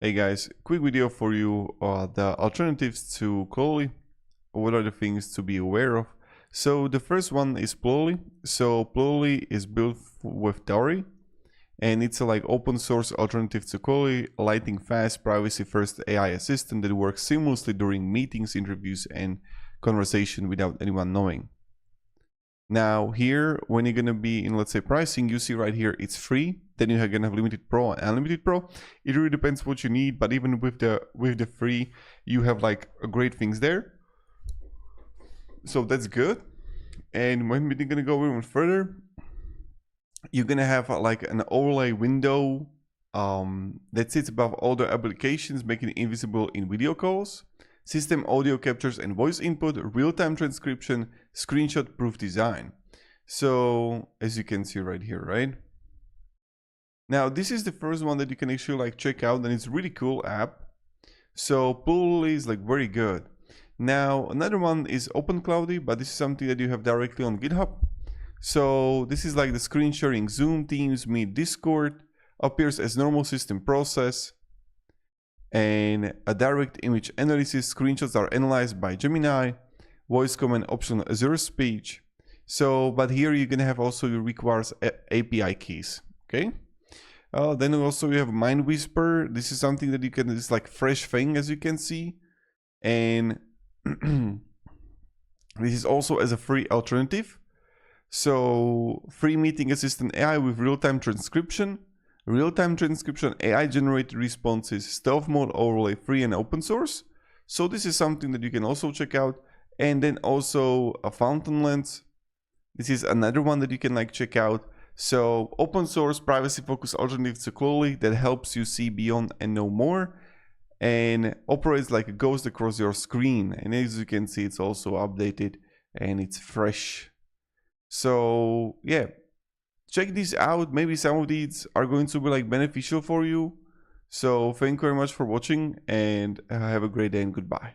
Hey guys, quick video for you, the alternatives to Plurally. What are the things to be aware of? So the first one is Plurally. So Plurally is built with Dauri, and it's a like open source alternative to Plurally, a lightning fast, privacy first AI assistant that works seamlessly during meetings, interviews, and conversation without anyone knowing. Now here, when you're gonna be in, let's say, pricing, you see right here, it's free. Then you're gonna have limited pro and unlimited pro. It really depends what you need, but even with the free, you have like great things there. So that's good. And when we're gonna go even further, you're gonna have like an overlay window that sits above all the applications, making it invisible in video calls. System audio captures and voice input, real-time transcription, screenshot proof design. So as you can see right here, right? Now this is the first one that you can actually like check out, and it's a really cool app. So Plurally is like very good. Now another one is OpenCloudy, but this is something that you have directly on GitHub. So this is like the screen sharing Zoom, Teams, Meet, Discord, appears as normal system process. And a direct image analysis, screenshots are analyzed by Gemini, voice command optional Azure speech. So, but here you're gonna have also, it requires API keys, okay? Then also you have Mind Whisper. This is something that you can, it's like fresh thing as you can see. And this is also as a free alternative. So free meeting assistant AI with real-time transcription, AI generated responses, stealth mode overlay, free and open source. So this is something that you can also check out. And then also a Fountainlands. This is another one that you can like check out. So open source, privacy focused alternative to Plurally that helps you see beyond and know more, and operates like a ghost across your screen. And as you can see, it's also updated and it's fresh. So yeah, check these out. Maybe some of these are going to be like beneficial for you. So thank you very much for watching, and have a great day and goodbye.